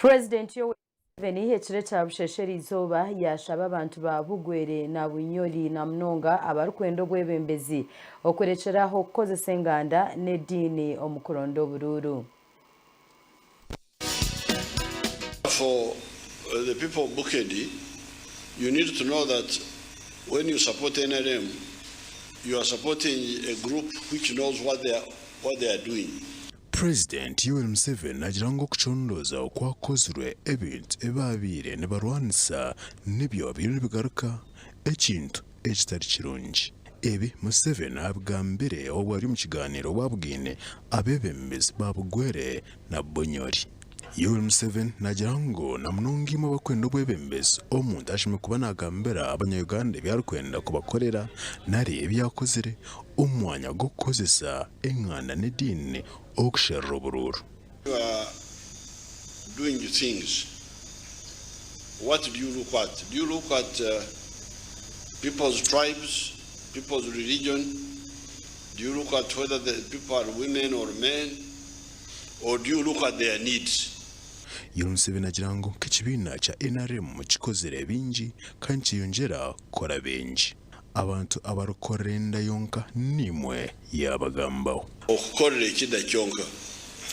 President Yoweri Museveni ekiro kya bushesheri izooba yashaba abantu ba Bugwere na Bunyoli na Mnonga abarukwenda obwebembezi okurekeraho okukozesa enganda n'eddiini omukuronda obururu. For the people of Bukedi, you need to know that when you support NRM, you are supporting a group which knows what they are doing. President Yoweri Museveni agirango kuchondoza okwakozwe ebintu ebabire ne barwanisa nibyo biri bigaruka ekintu ekitari kirungi. Ebi Museveni abgambire obwari mu kiganiro babwine abebembezi ba Bugwere na Bunyoli. Yoweri Museveni nagirango na mnongimo bakwenda obwebembezi omuntu ashime kuba nagambira abanyayuganda byarukwenda kubakorera nari ebyakozere omwanya go kukozesa enganda n'eddiini okushera obururu. You are doing things. What do you look at? Do you look at people's tribes, people's religion? Do you look at whether the people are women or men? Or do you look at their needs? Yoweri Museveni agirango k'ekibiina kya NRM kikozere bingi kandi kiyongera kukora bingi. Abantu abarukorenda yonka nimwe yabagambaho. Okukorera ekida kyonka.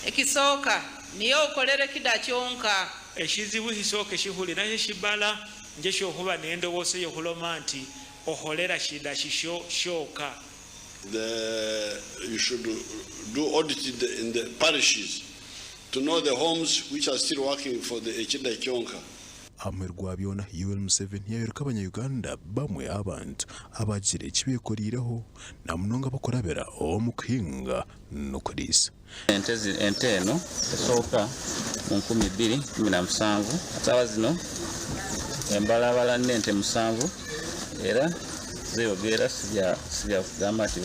Ekisooka niyo okolere ekida kyonka. Ekizibu kisooka ekihulira ekibala nje kyokuba n'endowooza y'okuloma nti okolera kida kishoka. You should do audit in the parishes to know the homes which are still working for the ekida kyonka. Amerwa byona Yoweri Museveni yayiruka abanyayuganda bamwe abantu abagire ekibekorireho na Mnonga bakorabera omu kuhinga n'okurisa. Ente eno esooka mu 2017 asawa zino embalabala n'ente 7 era zeyogera sibya kugamba nti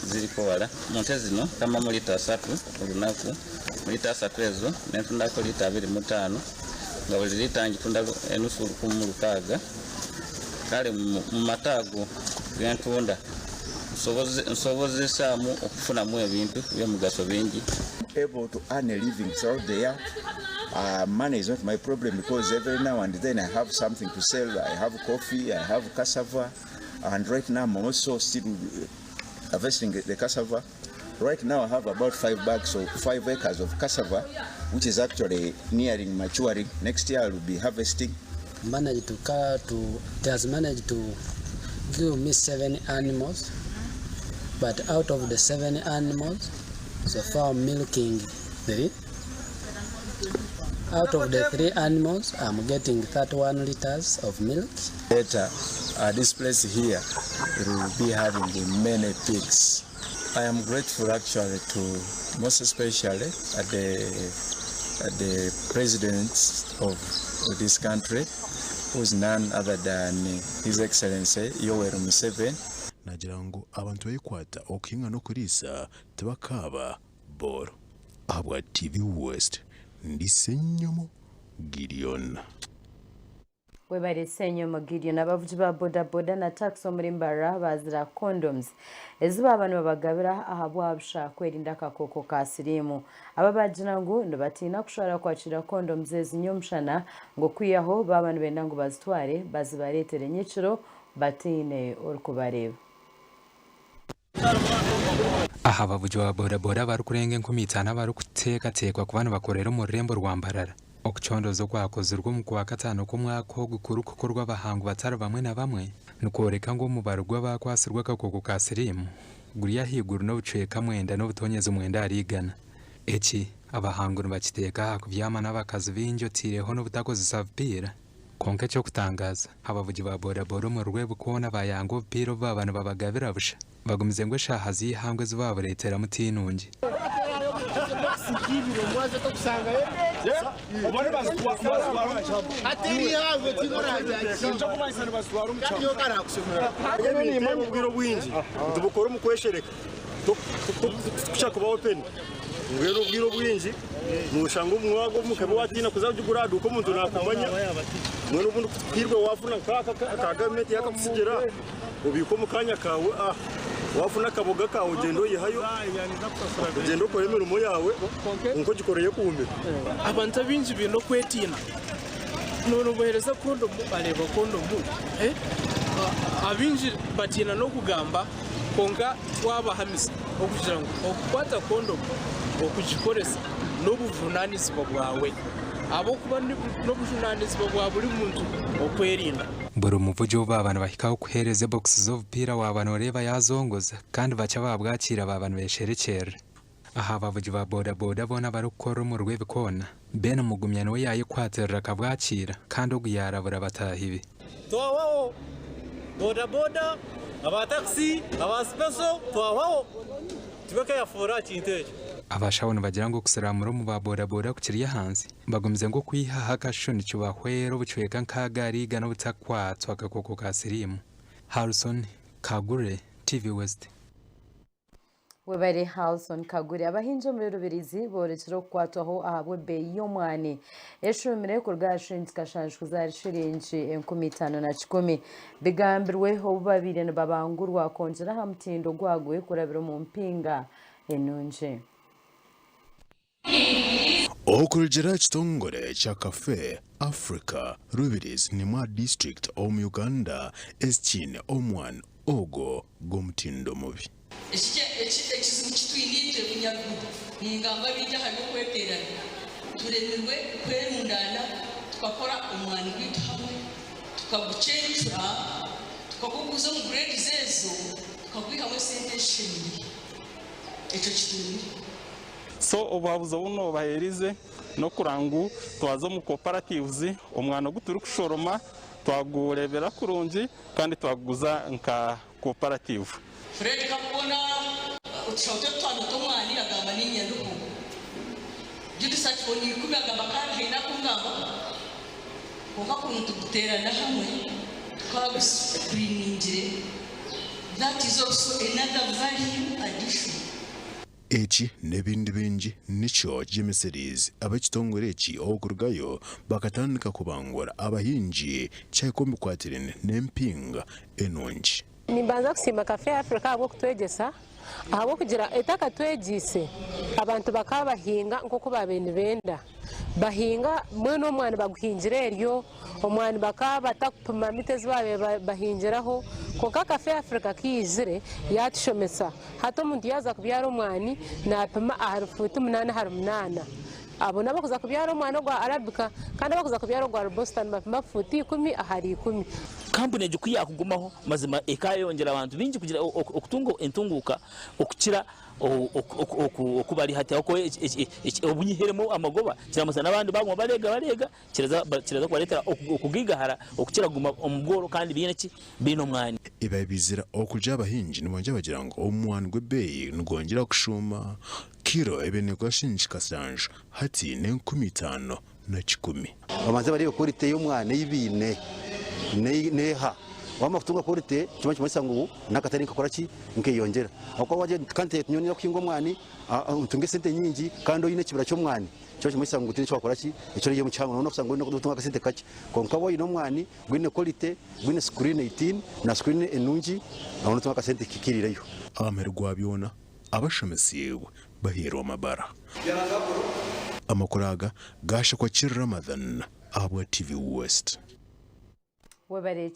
ziriko wala. Mu nte zino kama mu lita 3 olunaku, mu lita 3 ezo netundako lita 25 nga buli lita ngitunda enusu 16 kale mu mataago gentunda nsobozesaamu okufunamu ebintu by'omugaso bingi. Able to earn a living throughout the year. Money is not my problem because every now and then I have something to sell. I have coffee, I have cassava, and right now I'm also still harvesting the cassava. Right now I have about 5 bags or 5 acres of cassava, which is actually nearing maturing. Next year I will be harvesting. It has managed to give me 7 animals, but out of the 7 animals, so far I'm milking 3. Out of the 3 animals, I'm getting 31 liters of milk. Later, this place here will be having many pigs. I am grateful actually to, most especially at the president of this country, who is none other than His Excellency Yoweri Museveni. Nagirango abantu bayikwata okuhinga n'okurisa tebakaba boro. Abwa TV West ndi Senyomo Gideon. Webare Senyomo Gideon abavuzi ba boda na taxi omuri Mbarara bazira condoms eziba abantu babagabira ahabwabusha kwerinda akakoko ka sirimu. Ababagira ngo batina kushobora kwakira condoms ezinyomushana ngo kwiyaho babana benda ngo bazitware bazibaretere nyiciro batine orukubareba. Aha abavuzi ba boda barukurenga 15 barukuteekateekwa ku bana bakorera mu rurembo rwa Mbarara. Okuchondozo kwakozerwa mu kwa 5 k'umwaka wo gukuru kukorwa abahangu batari bamwe na bamwe nukoreka ngo umubaro gw'abakwasirwa akakoko ka sirimu guriya higuru no buceka mwenda no butonyeza mwenda arigana. Eki abahangu bakiteka ku byama n'abakazi b'injotireho no butakozesa vipira. Konke cyo kutangaza abavugi ba boda mu rwego kubona bayango vipiro babana babagabira busha bagumize ngo shahazi ihangwe zibaburetera mutinungi. Ngwero bwiro bwinji mushango mwago mukaba watina kuzajugura duko muntu nakumanya mwero bundu kwirwe wafuna kaka government yakakusigira ubiko mukanya kawe wafuna akaboga kawe ugendo yihayo ugendo kora imirimo yawe nko gikoreye kumbe abantu abinji bino kwetina none bohereza kondomu areba kondomu abinji batina no kugamba konga twabahamisa okugira ngo okukwata kondomu okugikoresa n'obuvunanizibwa bwawe abo kuba n'obuvunanizibwa bwa buri muntu okwerinda buri umuvugi w'abantu bahikaho kuhereza box z'ubupira w'abantu reba yazongoza kandi baca babwakira abantu besherekere aha abavugi ba bodaboda bona barukora mu rw'ibikona bene umugumya nawe yayikwaterera akabwakira kandi uguyarabura batahibi twawaho bodaboda abataxi abaspeso twawaho tibeke yafura kinteje abashawone bagira ngo kusiramura mu ba bodaboda kukiriya hanze bagomeze ngo kwihaha gashoni cyo bahwero bucweka nkagari gano butakwatwa agakoko ka sirimu. Harrison Kagure, TV West. Webare Harrison Kagure abahinje muri rubirizi borekero kwatwaho ahabwe beyi y'omwani eshumire kurgashinzwe kashanjwe za shirinji 15 bigambirweho babire babangurwa konjera hamtindo gwagwe kurabira mu mpinga enunje okurejera kitongore cha Cafe Africa Rubirizi ni mwa district omu Uganda eschine omwan ogo gomtindo mubi ekizibu kitwinite bunyagudu ningamba bijya hano kweterana turemerwe kwerundana tukakora umwani gwitu hamwe tukagucensura tukakuguza mu grade zezo tukagwihamwe sente shimiri eco kitwinite so obabuza buno baherize no kurangu twazo mu cooperatives umwana guturi kushoroma twagurebera kurungi kandi twaguza nka cooperative Fred kapona utshote twano tomwani agamba n'inyanduko Judy Sachoni kubi agamba kandi hina kungamba koka kuntu guterana hamwe twabiscreeningire that is also another value addition Echi nebindi bingi nicho Jimiseries abakitongore echi okurugayo bakatandika kubangura abahinji cyakombi kwatirene nempinga enonji nimbanza kusimba Cafe Africa abo kutwegesa ahabo kugira etaka twegise abantu bakabahinga nkoko babene benda bahinga mwene omwana baguhingira eryo omwana bakaba takupima mitezi babe bahingiraho konka Cafe Africa kizire yatishomesa hato umuntu yaza kubyara omwani napima aharufutu 8 abo nabakuza kubyara omwana gwa Arabica kandi bakuza kubyara gwa Boston bapima futi 10 ahari 10 kampuni ejikuya kugumaho mazima ekayongera abantu bingi kugira okutungo entunguka okukira okubari hati ako obunyiheremo amagoba kiramusa nabandi bamwe barega kiraza kwaletera okugigahara okukira guma omugoro kandi bineki bino mwani ibabizira okuja abahinji nibonje bagira ngo omwana gwebeyi nugongera kushuma kiro ebene kwashinji kasanje hati ne 15 na 10 bamanze bari kurite y'umwana y'ibine neha wamakutunga kurite cyuma cyumasa ngo nakatari nkakora ki nkiyongera akwa waje kante tunyonera kwingo mwani untunge sente nyingi kandi oyine kibira cyo mwani cyo cyumasa ngo utini cyakora ki icyo riye mu cyango no kusanga no kutunga kasente kake konka woyi no mwani gwine kurite gwine screen 18 na screen enungi aho tunga kasente kikirireyo amerwa byona abashomesiwe bahero amabara amakuraga gasha kwa Ramadan abwa TV West Webare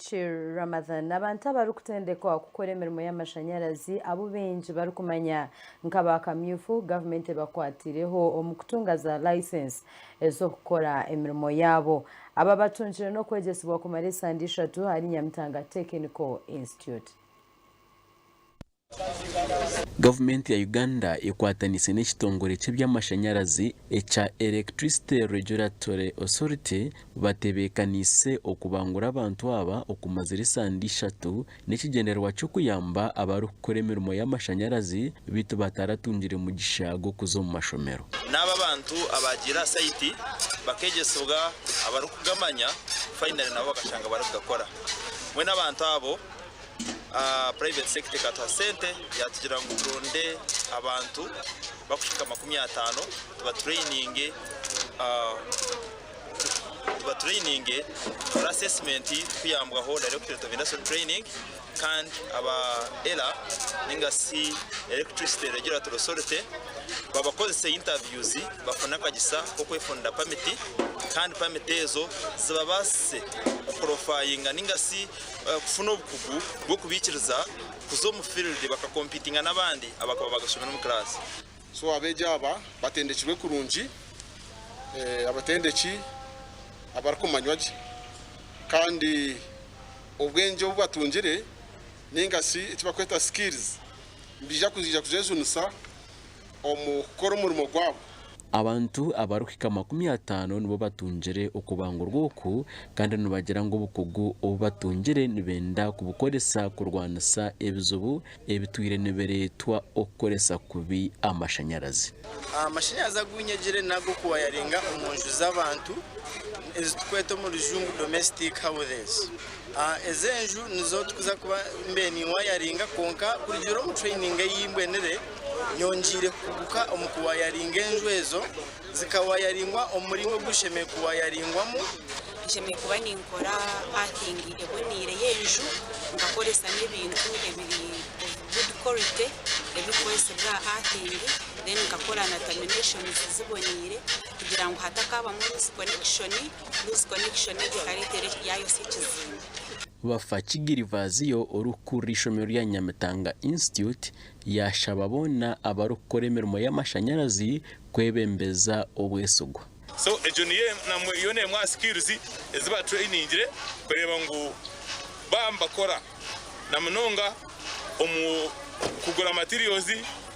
Ramadan abantu barukutendekwa gukora imirimo y'amashanyarazi abo benji barukumanya nkabakamyufu government bakwatireho omukutunga za license ezo gukora imirimo yabo aba batunjire no kwegesibwa ku maresa ndishatu hari Nyamtanga Technical Institute. Government ya Uganda ikwatanise n'ekitongore cy'byamashanyarazi echa Electricity Regulatory Authority batebekanise okubangura abantu aba okumazira sandishatu n'ekigenderwa cyo kuyamba abarukora imirimo y'amashanyarazi bitu bataratungire mu gishago kuzo mu mashomero n'aba bantu abagira site bakegesubwa abarukugamanya finally nabo bakashanga barugakora mwe n'abantu abo private sector katwa sente yatugira ngo turonde abantu bakushika 50 tuba training for assessment kuyambwaho directorate of industrial training kandi aba ERA ninga si Electricity Regulatory Authority babakozese interviews bafuna akagisa ko kwefunda permit kandi permit ezo zibabase profiling ninga si kufuna obukugu bwo kubikiriza kuzo mu field bakakompitinga n'abandi abakaba bagashomera mu class. So abejaba batendekirwe kurungi abatendeki abarakumanywaje kandi ubwenge bubatungire ningasi ikibakweta skills mbija kuzija kujejunusa omukora umurimo gwabo. Abantu abarukika 50 nibo batungire okubangurwa oku kandi nibagira ngo bukugu obatungire nibenda kubukoresa kurwanisa ebizubu ebitwire niberetwa okukoresa kubi amashanyarazi. Amashanyarazi agunyegere nago kuwa yarenga umunju z'abantu ezitwete mu rujungu domestic houses. Ezenju nizo tukuza kuba mbeni wa yarenga konka kurigiro mu training yimbwenere nyongire kubuka omukuwa yaringa enju ezo zikawayaringwa omurimo gusheme kuwayaringwamo isheme kuba ninkora earthing ebonire yenju ngakoresa n'ibintu ebiri good quality ebikozesa bwa earthing then ngakora na terminations zibonire kugira ngo hatakaba mu loose connection y'ikaritere yayo sikizima. Bafakigirivaziyo orukurisho rya Nyamitanga Institute yashababona abarukora emirimo y'amashanyarazi kwebembeza obwesugwa. So ejoniye namwe yone mwa skills eziba trainingire kureba ngo bambakora namunonga kugura materials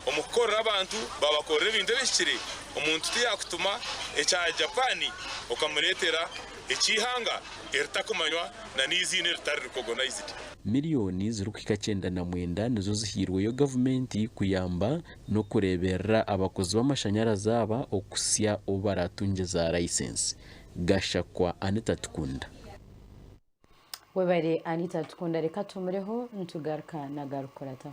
omukora abantu babakorera ibintu bishire omuntu yakutuma echa Japani okamuretera ekihanga eritakumanywa na nizine ritari recognized. Miliyoni zirukika 9 nizo zihirweyo government kuyamba no kurebera abakozi b'amashanyarazi aba okusya obaratungiza license. Gashakwa Anita Tukunda. Webare Anita Tukunda reka tumureho ntugaruka na garukorata.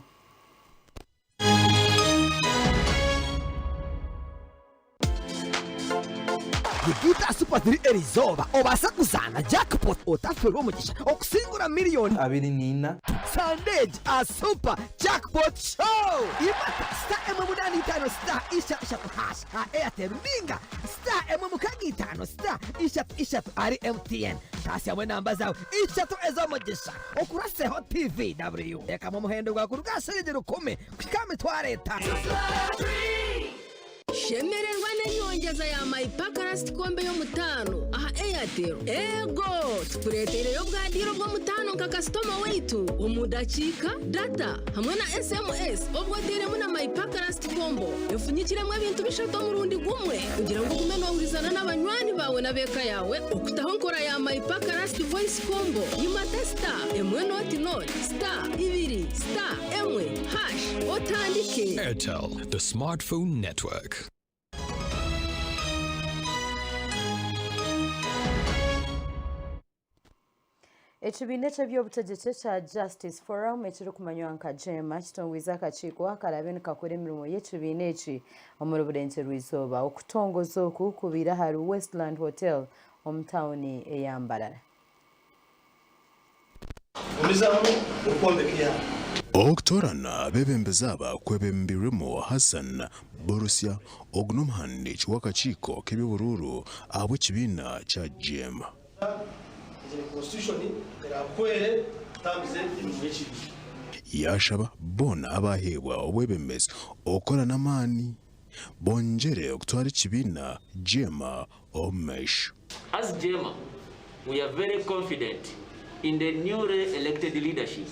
Gita Super 3 Erizoba obasa kuzana jackpot otafero mugisha okusingura miliyoni 24 Sandage a super jackpot show imata star M85 star isha hash a Airtel Minga star M35 star isha ari MTN kasi amwe namba zawe isha ezo mugisha okuraseho TVW eka mu muhendo gwa kurugashirije kome kwikame twareta shemererwa n'inyongeza ya mayipakarasi kombe yo mutano aha Airtel ego tukuretere yo bwadiro bwo mutano nka customer weitu umudakika data hamwe na SMS obwo diremo na mayipakarasi kombo yofunyikiremo ibintu bishato mu rundi gumwe kugira ngo gume no urizana n'abanywani bawe na beka yawe okutaho nkora ya mayipakarasi voice combo yima testa emwe not star ibiri star emwe hash otandike. Airtel, the smartphone network. Ekibiina ky'ebyobutegeki kya Justice Forum ekiri kumanywa nka JEMA kitongwiza akakiiko akarabe nikakora emirimo y'ekibiina eki omu burengyero rw'izooba okutongoza oku kubiira hari Westland Hotel omu tawuni ey'Ambarara. okutorana bebembeza abakwebembiremu Hassan Borussia ognomuhandiki w'akakiiko k'ebyobururu ab'ekibiina kya JEMA. Yashaba bona abaheebwa obwebembezi okora n'amaani bongere okutwara ekibiina JEMA omumaisho. As JEMA, we are very confident in the newly elected leadership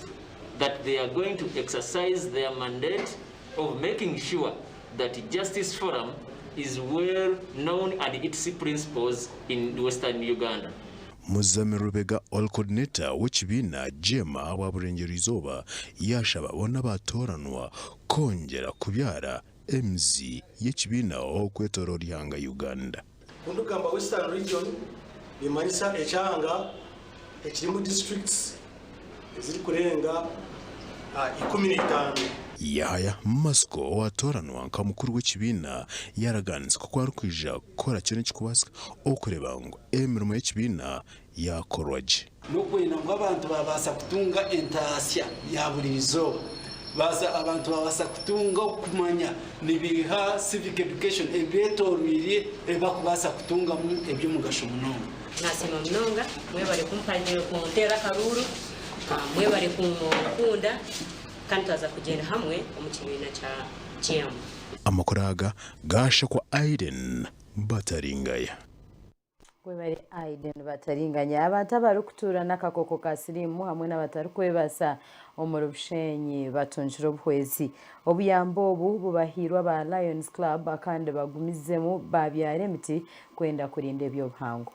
that they are going to exercise their mandate of making sure that Justice Forum is well known and its principles in Western Uganda. Muzamir Rubega all coordinator w'ekibiina JEMA w'aburengero izooba yashaba bona batoranwa kongera kubyara MZ y'ekibiina okwetoroora ihanga Uganda. Kundugamba Western region bimanyisa ekyanga ekiri mu districts eziri kurenga 15 Yahaya Masco watoranwa nka mukuru w'ekibiina yaraganze ko kwari kwija gukora kintu kikubasika okureba ngo emirimo y'ekibiina yakorwaje n'okwenda ngo abantu babasa kutunga entasya ya buli izooba baza abantu babasa kutunga okumanya nibiha civic education ebyetoorwire ebakubasa kutungamu ebyomugasho munonga nasema mnonga mwebale kumpanyira kuntera karuru mwebale kumukunda kandi twaza kugenda hamwe mu kibiina kya GM. Amakuru gasha kwa Aiden Bataringaya. Kwebale Aiden Bataringanya abantu abari kutura n'akakoko ka sirimu hamwe n'abatari kwebasa omuri bushenyi batunjira obuhwezi obuyambo obu bubahirwa ba Lions Club akandi bagumizemu babyara emiti kwenda kurinda ebyobuhango.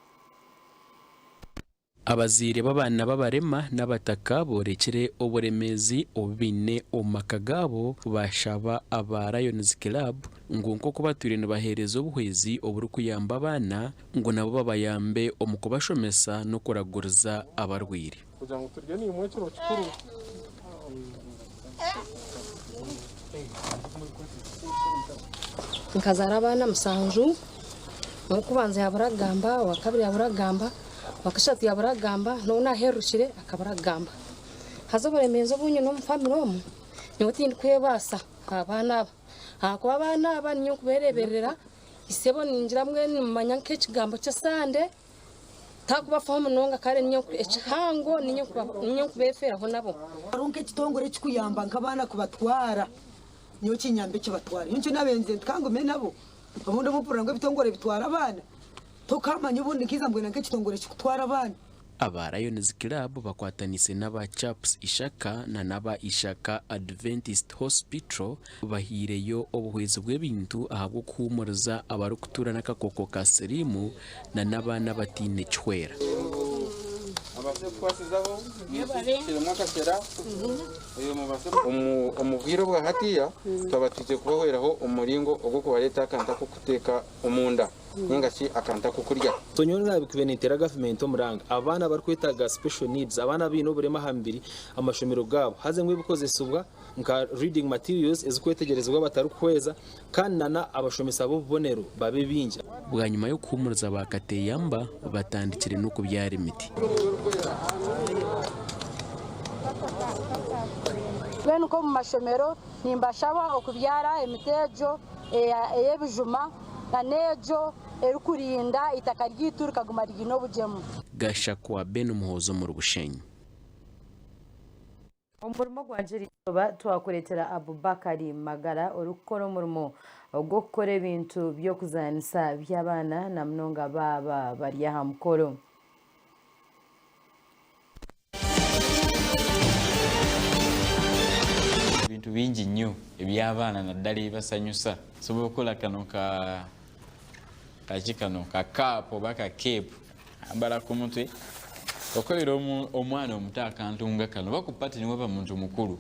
Abazire b'abana b'abarema n'abataka borekere oburemezi obine omumaka gabo bashaba aba Lions Club ngo nko kubature nibahereza obuhwezi oburi kuyamba abana ngo nabo babayambe omu kubashomesa no kuraguriza abarwire kugira ngo turye ni imwe kiro kikuru nkazara abana musanju okubanza yaburagamba wakabiri yaburagamba wakashatu yaburagamba none aherushire akaburagamba hazoburemezo bunye no mufamily omu niwe tindi kwebasa abana kuba abana aba niyo kubereberera isebo ninjira mwe nimanya nk'ekigambo ky'esande takubafaho munonga kare niyo ekihango niyo kubeferaho nabo arunke ekitongore kikuyamba nk'abana kubatwara niyo kinyambe kibatwara nicyo nabenze tukangome nabo abundi mupura ngo ibitongore bitwara abana tukamanya ubundi kiza mbwena nk'ekitongore kikutwara abana aba Lions Club bakwatanise n'aba Chaps Ishaka na n'aba Ishaka Adventist Hospital bahireyo obuhwezi bw'ebintu ahabwo kuhumuriza abari kutura n'akakoko ka sirimu na n'abana batine chwera omubwiro bwa hatiya twabatize kubahweraho umuringo ogwo kubaleta akanta ko kuteka omunda ningasi akanta ko kurya tonyona bikubenetera government omuranga abana bari kwetaga special needs abana bino burema hambiri amashomero gabo haze ngwe bukozesubwa nka reading materials ezikwetegerezwa batari kweza kandi nana abashomesa bo bonero babe binja bwa nyuma yo kumuriza bakateyamba batandikire no kubyara imiti bene ko mu mashomero nimbashaba okubyara emitejo eyebijuma na nejo erukurinda itaka ry'ituru kaguma rigino bujemu gasha kwa bene umuhozo mu rubushenyi umurimo gwanje twakuretera Abubakari Magara urukora umurimo ogwo gukora ibintu byo kuzanisa by'abana na mnonga baba bari aha mukoro bintu bingi nnyo eby'abaana naddala ebibasanyusa sobola okukola kano kano kakaapu oba kakeepu ambala ku mutwe okolera omwana omuto akantu nga kano oba ku pati niwaba muntu mukulu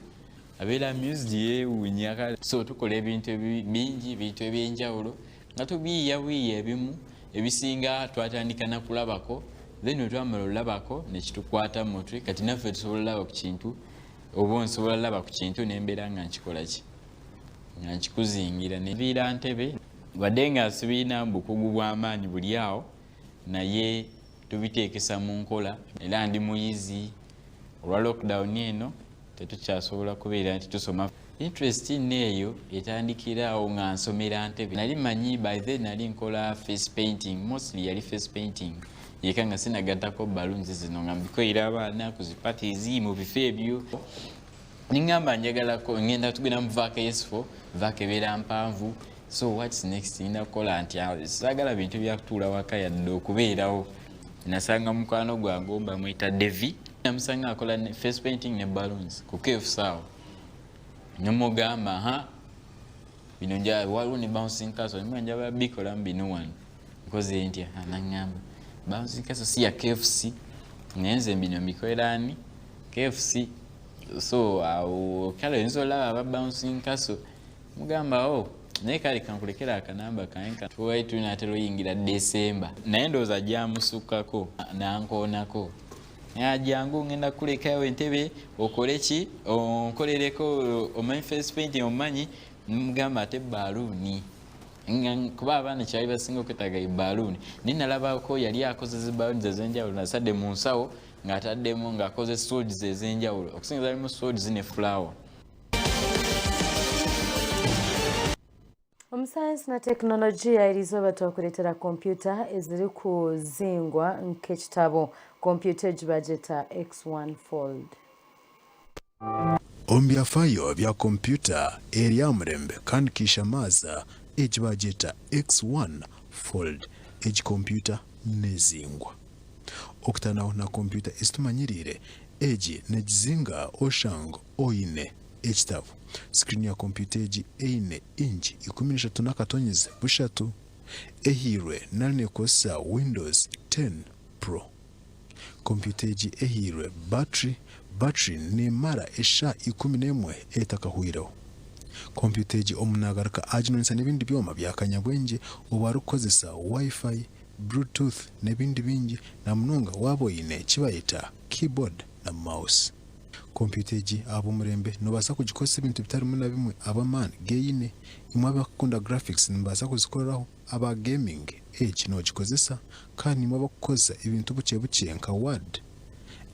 abeera amused yeewuunya so tukola ebintu bingi ebintu ebyenjawulo nga tubiyiyawiiya ebimu ebisinga twatandika nakulabako then wetwamala olabako nekitukwata mu mutwe kati naffe tusobola olaba ku kintu oba nsobola laba ku kintu nembeera nga nkikolaki nga nkikuzingira neviira ntebe wadde nga sibiina bukugu bw'amaanyi buli awo naye tubiteekesa mu nkola era ndi muyizi olwa lockdown eno tetukyasobola kubeera nti tusoma interest neeyo etandikiraawo nga nsomera ntebe nali manyi by then nali nkola face painting mostly yali face painting yeka nga sinagattako balloons zino nga mbikoyira abaana ku zipatizi mu bifo ebyo ningamba njagalako ngenda tugenda mu vaaka yesifo vaaka ebeera mpanvu so what's next nina kukola nti saagala bintu byakutuula waka yadde okubeerawo nasanga mukwano gwange omba mwita Devi namusanga akola face painting ne balloons ku KFC awo nomugamba bino waliwo ne bouncing castle njaba bikola mbino wano nkoze ntya nangamba bouncing castle si ya KFC ngenze mbino mbikolerani KFC so kale nzola aba bouncing castle mugamba naye kale kankulekera akanamba kanka tuwaituna atero yingira December naye ndooza jamusukkako nankoonako Jangu ngenda kulekayo entebe okole ki onkolereko omanyi face painting omanyi mugamba ate balloon kuba abaana kyali basinga okwetaaga balloon naye nalabako yali akozesa balloon ez'enjawulo nasadde mu nsawo ng'ataddemu ng'akoze swords ez'enjawulo okusinga zalimu swords ne flower. Omusayansi na tekinologiya eriizooba twakuleetera kompyuta eziri kuzingwa nk'ekitabo kompyuta egibageta X1 Fold. Omubyafaayo bya kompyuta erya murembe kandi kishamaza egibageta X1 Fold egikompyuta nezingwa okutanaho na kompyuta ezitumanyirire egi negizinga oshanga oine ekitabo screen ya kompyuta egi eine inchi 13.3 ehirwe nanekosa Windows 10 Pro. Kompyuta egi ehirwe battery nemara esha 11 etakahwiraho. Kompyuta egi omunagaruka aginonesa n'ebindi byoma byakanyabwenge obarukozesa Wi-Fi, Bluetooth n'ebindi bingi na munonga waboine kibayita keyboard na mouse. Kompyuta egi ab'omurembe nobasa kugikozesa ebintu bitarimu na bimwe abamaani geine imwe abakunda graphics nibasa kuzikoraho aba gaming egi nogikozesa kandi imwe abakukoza ebintu buke nka Word,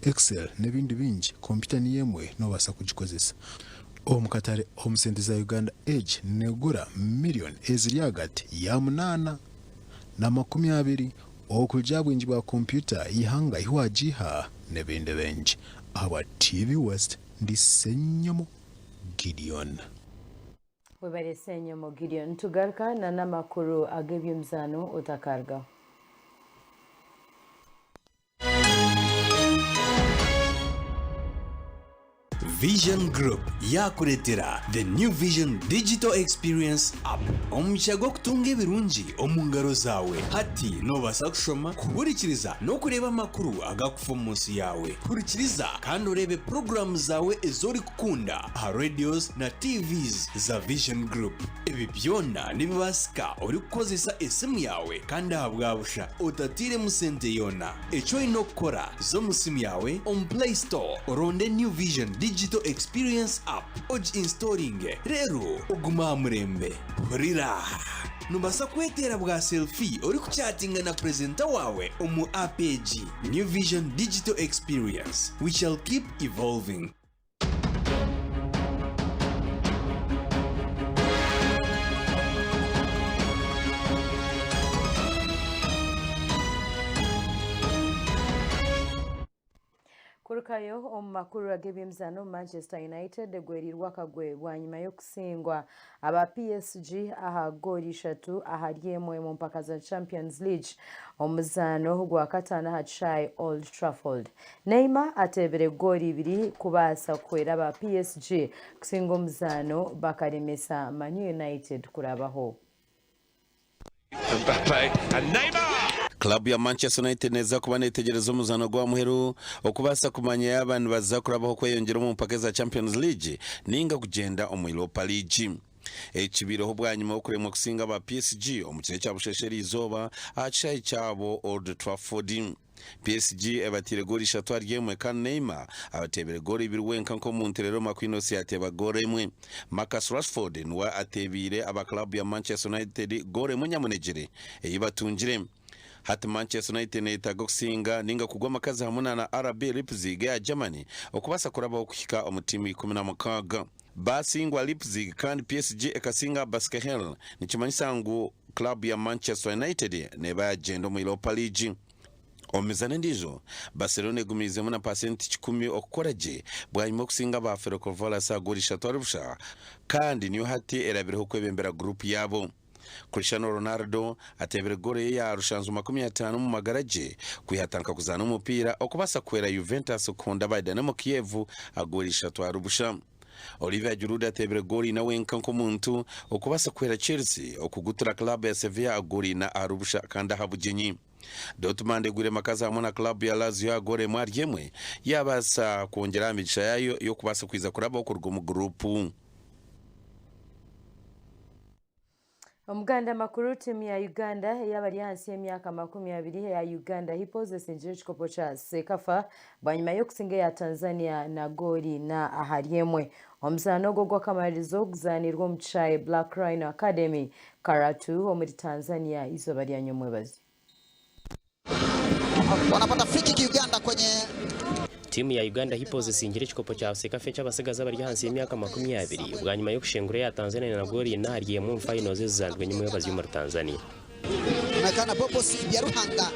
Excel n'ebindi bingi kompyuta niyemwe nobasa kugikozesa. Omukatare omusente za Uganda egi negura million eziri hagati ya 8 na 20 okulya bwingi bwa kompyuta ihanga ihwajiha n'ebindi bingi. Aba TV West ndi Senyomo Gideon. Webale Senyomo Gideon tugaruka na namakuru ag'ebyemizano utakarga. Vision Group yakuretera the new Vision Digital Experience app omucyago kutunga ebirungi omungaro zawe hati nobasa kushoma kuburikiriza no kureba amakuru agakufa munsi yawe kurikiriza kandi urebe program zawe ezori kukunda ha radios na TVs za Vision Group. Ibi byona nibibasika uri kukozesa esimu yawe kandi habwabusha utatire musente yona echo inokora zo musimu yawe on Play Store oronde new Vision Digital Experience app oji installing rero uguma murembe hurira nubasa kwetera bwa selfie uri kuchatinga na presenter wawe omu page New Vision Digital Experience. We shall keep evolving. Kurukayo omumakuru ag'ebyemizano Manchester United gwerirwa kagwe bwanyuma y'okusingwa aba PSG aha goli 3 ahari emwe mu mpaka za Champions League omuzano gwa katana ha Chai Old Trafford. Neymar atebere goli 2 kubasa kwera aba PSG kusinga omuzano bakaremesa Man United kurabaho. Mbappe and Neymar. Club ya Manchester United neza kuba netegereza omuzano gwa muheru okubasa kumanya abantu baza kurabaho kweyongera mu mpaka za Champions League ninga kugenda omu Europa League. Ekibiroho bwanyuma okuremwa kusinga ba PSG omukire cya bushesheri izoba achayi cyabo Old Trafford. PSG ebatire goli 3 aryemwe kandi Neymar abatebere goli 2 wenka nko mu nterero makwinosi yateba goli 1. Marcus Rashford nwa atebire aba club ya Manchester United goli 1 nyamunegere eyibatungire. Hati Manchester United netaga kusinga ninga kugwa makazi hamuna na RB Leipzig ya Germany okubasa kuraba okuhika omutimu 16. Basingwa Leipzig kandi PSG ekasinga Basketel nikimanyisa ngo club ya Manchester United neba agenda mu Europa League. Omizane ndizo Barcelona gumize muna pasenti 10 okukoraje bwanyuma kusinga ba Ferekovala sa goli 3 arusha kandi niyo hati erabireho kwebembera group yabo. Cristiano Ronaldo atebere gole ya rushanzo 15 mu magaraje kwihatanka kuzana umupira okubasa kwera Juventus konda ba Dynamo Kiev agoli 3 arubusha. Olivier Giroud atebere goli na wenka nko muntu okubasa kwera Chelsea okugutura club ya Sevilla agoli na arubusha kanda habujenyi. Dortmund gure makaza hamuna club ya Lazio agore mwaryemwe yabasa kuongera amigisha yayo yo kubasa kwiza kuraba okurwa mu group. Omuganda makuru timu ya Uganda yabali hansi y'emyaka 20 ya Uganda hipoze sinjiro chikopo cha Sekafa banyuma yo kusinga ya Tanzania na goli na ahariemwe omuzano gwo kamaririzo guzanirwa mu Chai Black Rhino Academy Karatu muri Tanzania izo bali yanyomwe bazi wanapata free kick Uganda kwenye timu ya Uganda hipoze sinjire chikopo cha Sekafa cy'abasigaza bari hansi y'imyaka 20 bwanyuma yo kushengura ya Tanzania na goli na ahariemwe mu finals zizandwe nyuma y'abazi muri Tanzania Nakana Bobosi ya Ruhanga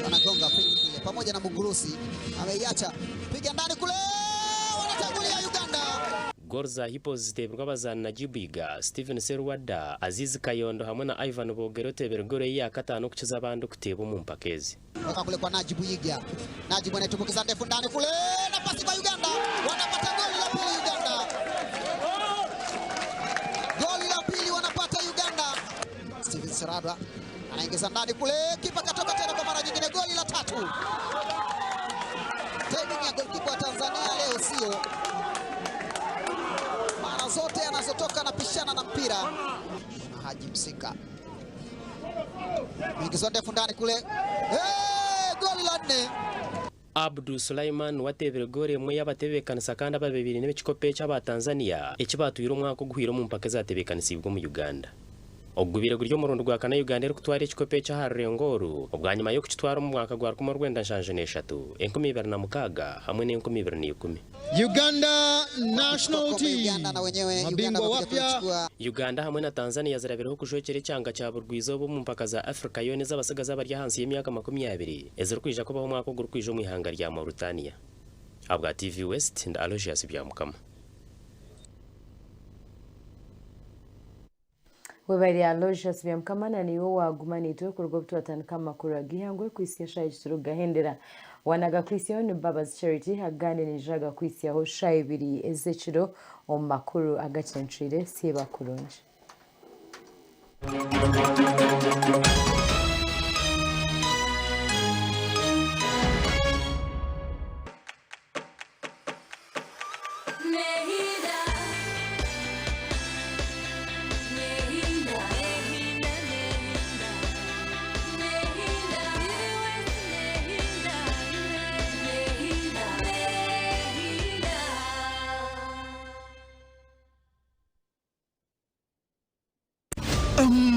wanagonga free kick pamoja na Mugurusi ameiacha piga ndani kule wanatangulia Uganda Gorza hipoze zitebwa bazana na Jibiga Steven Serwada Aziz Kayondo hamwe na Ivan Bogero tebergore ya katano kucheza abandu kutebo mu mpakezi waka kule kwa Najibu Yiga Najibu anatumbukiza ndefu ndani kule na pasi kwa Uganda wanapata goli la pili Uganda goli la pili wanapata Uganda Steven Serwada anaingiza ndani kule kipa katoka tena kwa mara nyingine goli la tatu timing ya goalkeeper wa Tanzania leo sio mara zote anazotoka anapishana na mpira na Haji Msika ingiza ndefu ndani kule goli la 4 Abdu Sulaiman watebere gore mwe yabatebekanisa kandi ababiri n'ibikope cy'aba Tanzania ekibatuira umwaka guhira mu mpaka zatebekanisa mu Uganda ogubire guryo mu rundo rwa kana Uganda eri kutwara ekikope cya Harengoro ubwanyuma yo kukitwara mu mwaka gwa 2023 2026 hamwe ne 2010 Uganda national team mabingwa wapya Uganda hamwe na Tanzania zirabereho kujokere cyanga cya burwizo bo mu mpaka za Afrika yone z'abasigaza bari hansi y'imyaka 20 ezero kwija kubaho mwaka guru kwije mu ihanga rya Mauritania abwa TV West and Aloysius byamukama Webari Aloysius byamkamana niwo wagumanitwe ku rugo butwatandika makuru agihangwe kwisiya ishuru gahendera wanaga Christian Mbabazi Charity haganirijaga kwisiya ho shayibiri ezekiro omakuru agacentrire siba kurunje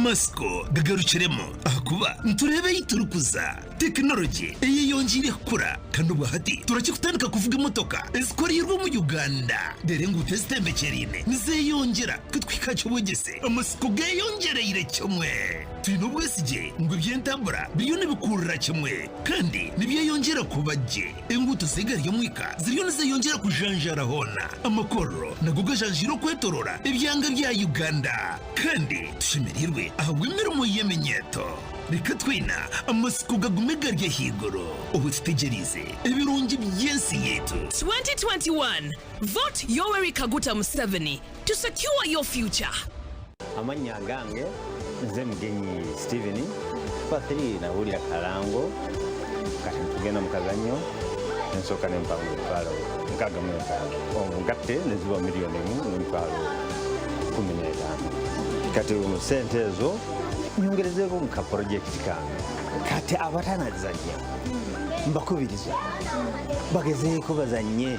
Masko gagarukiremo akuba nturebe yiturukuza technology iyi yongire kura kandi ubahati turakikutandika kuvuga imotoka ezikorerwa mu Uganda dere ngo testembe kerine nize yongera kutwikacho bogese amasiko gayongereye cyomwe tino bwesije ngo byentambura biyone bikurira cyomwe kandi nibyo yongera kubaje enguto sigariye mwika ziriyo nize yongera kujanjara hona amakoro naguga janjiro kwetorora ibyanga bya Uganda kandi tushimirwe ahawimira mu yemenyeto reka twina amasiko gagume garye higoro ubutegerize ebirungi byensi yetu 2021 vote Yoweri Kaguta Museveni to secure your future amanya gange nze mugenyi Steven patri na uli akalango kati tugenda mukazanyo nsoka nempango twalo nkaga mweka ngatte neziba milioni 15 kati umusentezo nyongerezeko muka project kange kati abatana zanya mbakubiriza bagezeko bazanye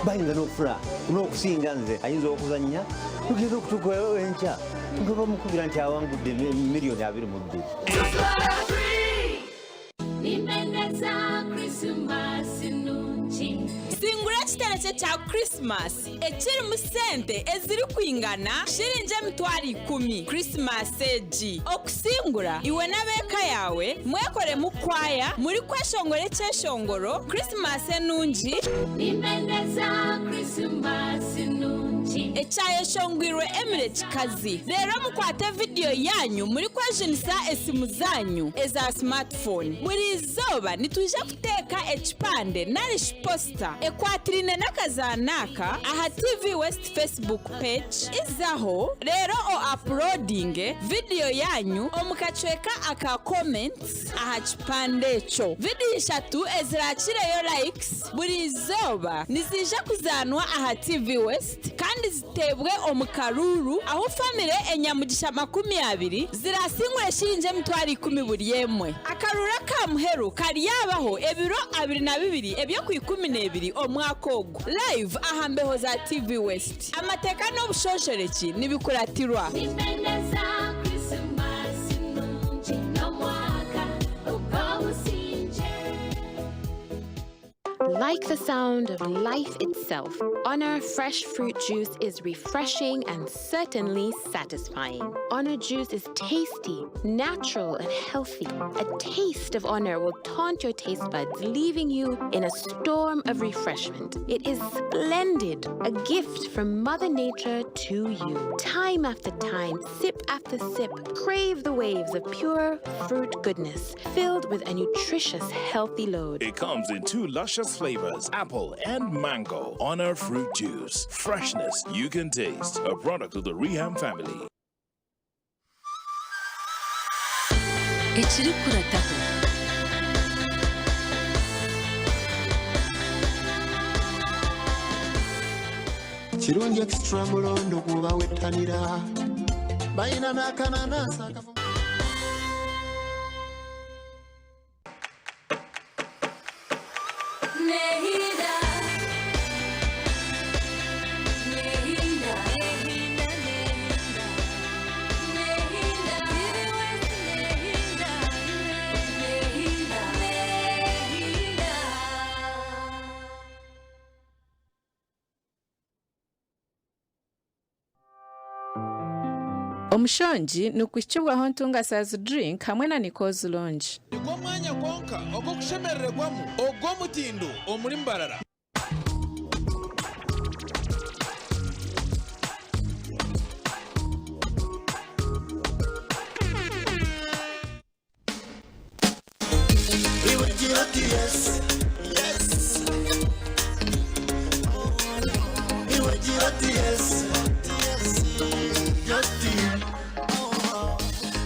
bayinga nokufura nokusinga nze ayinza okuzanya tugeze okutukoyo encha ngoba mukubira nti awangudde milioni 2 mu ddiri singura ekitereke kya Christmas ekiri mu sente eziri kwingana shiringi emitwaro 10 Christmas egi okusingura iwe n'abeeka yawe mwekore mukwaya muri kweshongora ekyeshongoro Christmas enungi ekyayeshongwirwe Emirates kazi rero mukwate video yanyu muri kwejunisa esimu zanyu eza smartphone buri izoba nituje kuteka ekipande narish poster ekwatirine n'akazanaka aha TV West Facebook page izaho rero o uploading video yanyu omukachweka aka comments aha kipande echo video 3 ezirakireyo likes buri izoba nizije kuzanwa aha TV West kandi zitebwe omukaruru aho famire enyamugisha 20 zirasingura shilingi 10 buri yemwe. Akarura ka muheru kari yabaho ebiro 22 ebyo ku 12 omwaka ogwo live ahambeho za TV West. Amateka no bushoshereki nibikuratirwa. Like the sound of life itself, Honor fresh fruit juice is refreshing and certainly satisfying. Honor juice is tasty, natural, and healthy. A taste of Honor will taunt your taste buds, leaving you in a storm of refreshment. It is splendid, a gift from Mother Nature to you. Time after time, sip after sip, crave the waves of pure fruit goodness, filled with a nutritious, healthy load. It comes in 2 luscious flavors, apple and mango. Honor fruit juice. Freshness you can taste. A product of the Reham family. Chirungi extra mulondo kuba wetanira. Baina nakananasa kafu. Omushonji nukwishibwaho ntunga sazi drink hamwe na Nico's Lounge. Niko mwanya konka ogo kushemererwamo ogwo mutindo omuri mbarara. Yes, yes. Yes.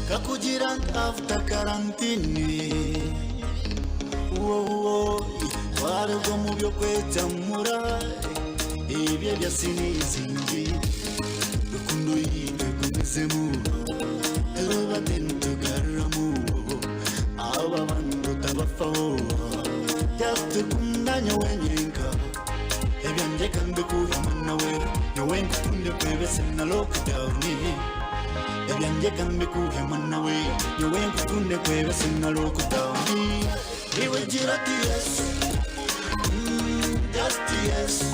Kakujiran after quarantine. Whoa, warago mubyo kwetamura. Ebye byasinizingi. Rukundo yibe kumizemu. Eroba dento karamu. Aba bando tabafawo. Just kumnanya wenyenka. Ebyanje kambe kuhimana we. Nyowenga kunde kwebese na lockdown. Ebyanje kambe kuhimana we. Nyowenga kunde kwebese na lockdown. Iwe jirati yes. Just yes.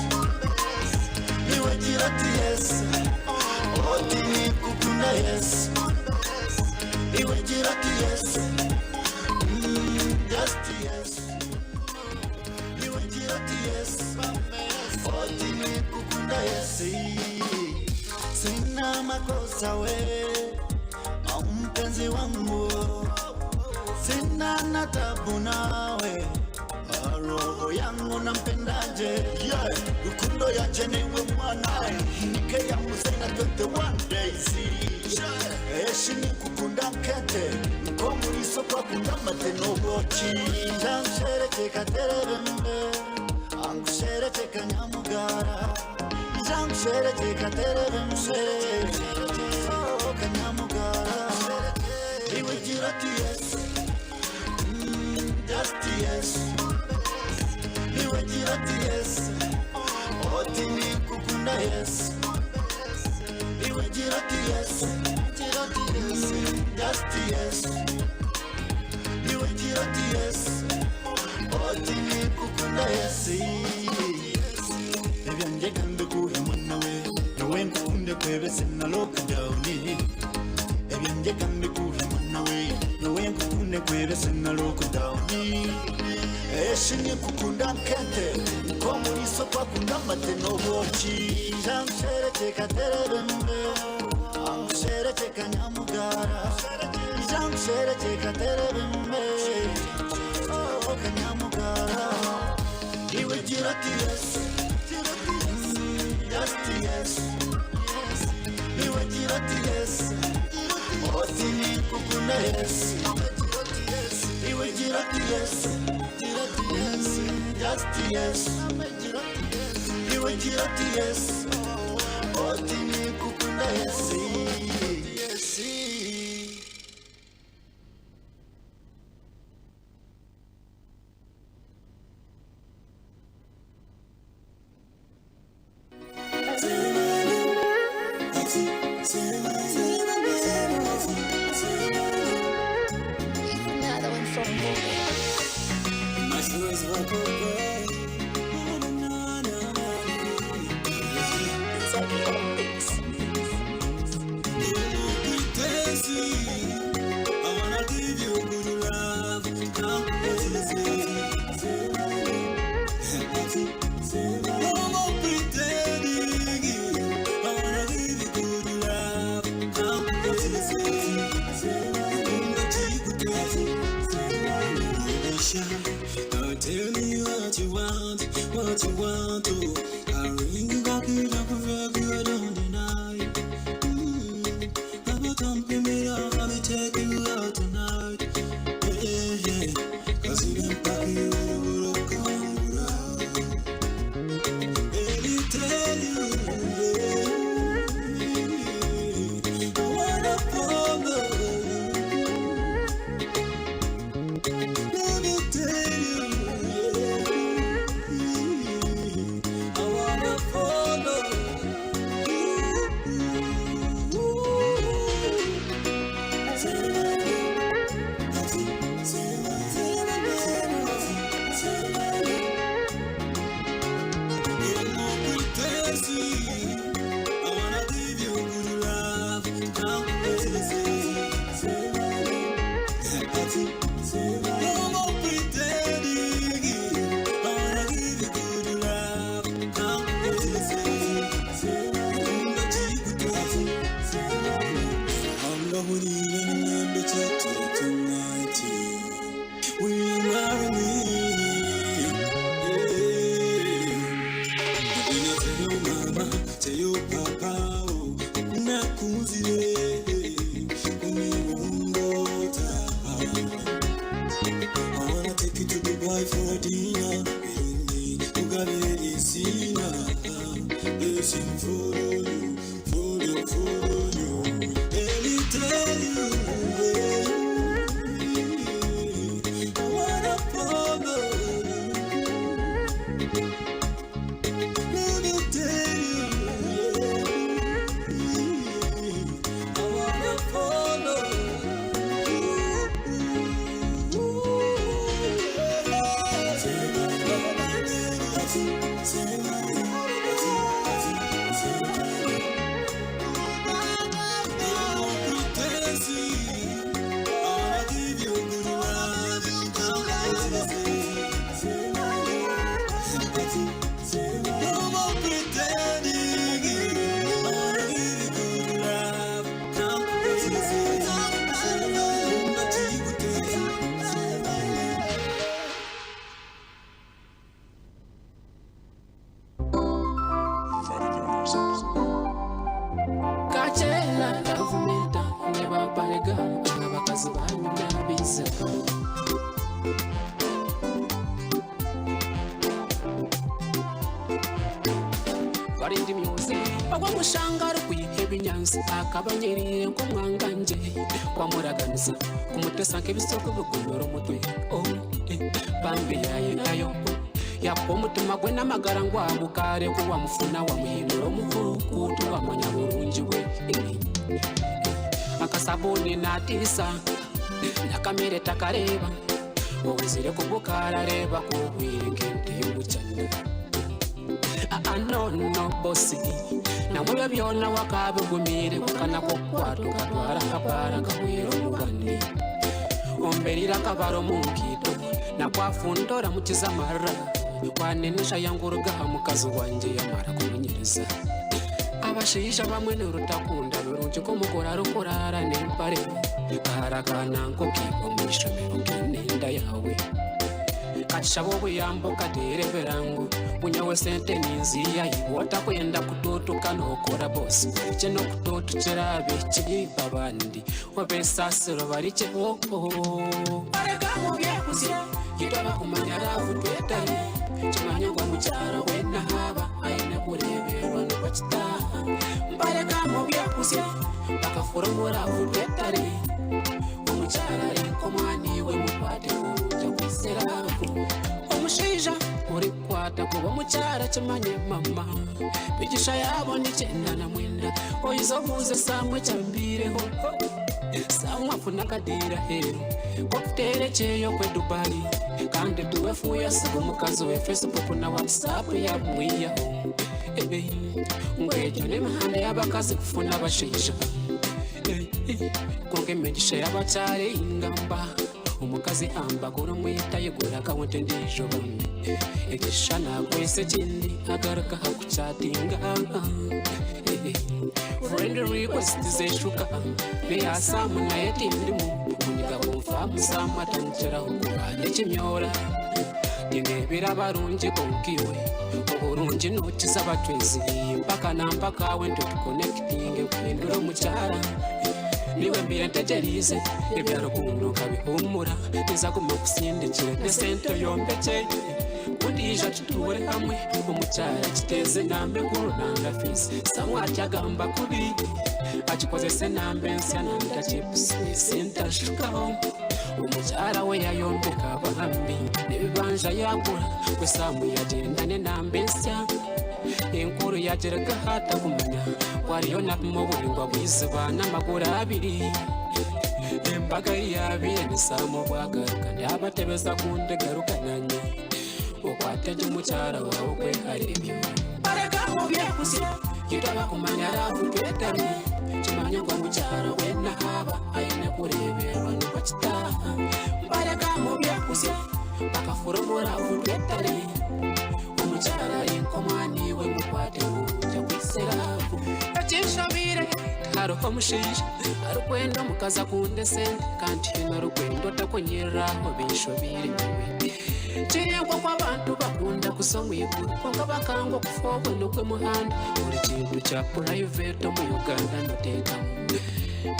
Iwe jirati yes. Otini kukunda yes. Iwe jirati yes. Just yes. Iwe jirati yes. Otini kukunda yes. Sina makosa we. Mpenzi wangu. Sina natabu nawe. Roho yangu nampendaje. Yeah. Rukundo ya jenewe mwana. Nike ya musena 21 days. Eshini kukunda kete. Komuriso kwa kunda mateno bochi. Janshere katerembe. Angushere kanyamugara. Janshere katerembe. Oh kanyamugara. Iwe jirati yes. Just yes. Iwe jirati yes. Otini kukunda yes. Iwe jirati yes. Jirati yes. Just yes. Iwe jirati yes. Otini kukunda yes. Ebyanje kambe kuhimana we. Nyowe nkukunde kwebese na lockdown. Ebyanje kambe kuhimana we. Nyowe nkukunde kwebese na lockdown. Eshini kukunda kente. Komuriso kwa kunda mateno bochi. Janshere katerembe. Angushere kanyamugara. Janshere katerembe. Oh kanyamugara. Iwe jirati yes. Just yes. Iwe jirati yes. Otini kukunda yes. Iwe jirati yes. Just yes. Iwe jirati yes. oti nikukunda yesi Another one from My shoes were good. I wanna give you good love. Come no more pretending. I wanna give you good love. Come don't tell me what you want to. I ring back it up forever, I don't deny. Never come pick me up, let me take you out tonight. Yeah. Cause you didn't pack you, would have come around. Let me tell you, I wanna follow. Let me tell you, I wanna follow. I wanna give you good love. Come no more pretending. I wanna give you good love. Come I'm not even the chat tonight. Will you marry me? Tell your mama, tell your papa, nakuzile, kumibungota. I wanna take you to Dubai for a dinner, baby. You got it, Sina. Blessing for you. Let me tell you, I wanna follow. Let me tell you, I wanna follow. Barindi music bagwa mushangara kwiheba inyanza akabanyereye ko mwanganje kwamuraganisa kumutesa nk'ibisoko bugumura umutwe bambi yaye ayo yapo umutima gwe n'amagara ngwabo kare ko wamufuna wamuhindura umukuku tuwamanya burungi we akasabuni natisa nakamere takareba wawuzire kubukara reba kubwirenge y'umucyanda no bosi namwe byona wakabugumire kukana ko kwatuka twara kapara kawiro mugani omberira kabaro munkito na kwafundora mukiza mara kwanenesha yanguruga mukazi wanje yamara kumenyereza abashisha bamwe n'urutakunda birunje ko mukora rukorara nempare karakana nko kiko mwishomero nginenda yawe kachabo buyambo kadere berangu munyawe sente ninziya iwota kwenda kutotuka nokora boss je no kutotukira biki babandi wabesasiro barike hoko bareka mu byekuze yitaba kumanya rafu twetari kimanya kwa mucyaro wena haba aine kureberwa n'ubakitaha mbareka mu byakuze bakafura umuravu rwetare umucyara ariko mwaniwe mukwate kujya kwiseravu umushija uri kwata kuba mucyara kimanye mama bigisha yabo n'icyenda na mwenda oyizo muze samwe cyambireho samwe afuna kadira hero kopterekeyo kwe Dubai kandi tuwefuya sigo mukazi we Facebook na WhatsApp ya mwiyaho ngwejo n'imihanda y'abakazi kufuna abashisha konge megisha y'abacyare ingamba umukazi ambagura umwita yigura kawente ndijoba igishana kwese kindi agaruka hakucatinga friend request zeshuka beya samu na yetindimu kunyiga bumfamu samu atangiraho kubane kimyora dinge birabarungi konkiwe uburungi noti z'abatwezi mpaka na mpaka wendo connecting kwindura mucyara niwe mbire ntegerize ibyarukundo kabihumura nizaguma kusindikira nesento yombekeye undija tuture hamwe umucyara kiteze nambe kurunanga fisi samwati agamba kubi akikoze se nambe nsya nanda chips senta shukaho umucyara we yayombeka abahambi n'ibibanja yagura we samu yagendane nambe nsya inkuru yageraga hata kumenya wariyo napimo buringwa bwiziba n'amaguru abiri imbaga yabire nisamu bwagaruka ndabatebeza kundegarukananye ukwateje umucyara wawe kwe haribyo bareka mu byakuze kitaba kumanya rafu twetari kimanya ngo umucyara we nahaba ayine kureberwa n'ubakitaha bareka mu byakuze bakafura umuravu twetari umucyara ariko mwaniwe mukwate kujya kwiseravu akishabire haruko mushije arukwendo mukaza kunde sente kandi narukwendo takonyeraho bishobire Chiyengwa kwa bantu bakunda kusoma iguru konga bakangwa kufobwa nokwe muhanda uri kintu cha private mu Uganda noteka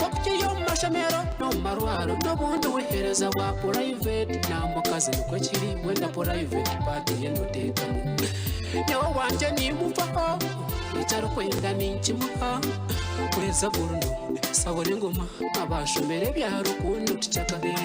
Wakuchiyo mashamero no marwaro no bundu wehereza wa private na mukazi nokwe chiri wenda private party yenoteka Nyawa wanje ni mufaho Icharo kwenda ninchimuha Kweza burundo Sawore ngoma Abashomere bya rukundo tichakabe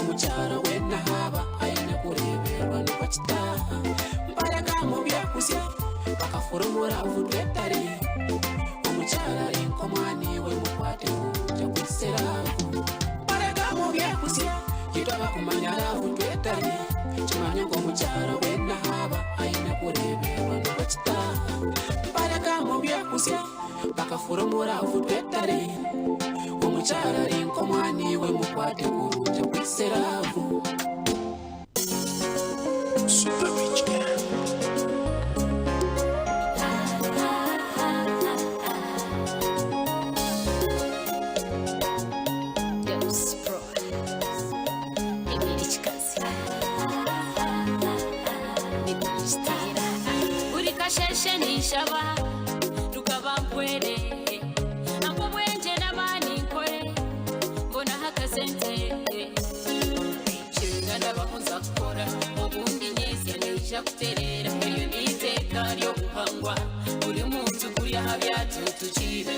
Muchara wena haba ayine kureberwa n'ubakitaha mbareka mu byakuze bakafura umuravu twetari umucyara ariko mwaniwe mukwate kujya kwiseravu mbareka mu byakuze kitaba kumanya ravu twetari kimanya ngo mucyara wena haba ayine kureberwa n'ubakitaha mbareka mu byakuze bakafura umuravu twetari umucyara ariko mwaniwe mukwate kujya kwiseravu Urikasheshe nishaba rukabambwere Ambo mwenje n'abandi nkore mbona hakasente Chinganda bakunza kukora ubundi nyese nisha kuterera iyo niteka ryo kuhangwa uri munsi kuri ahabyatu tukire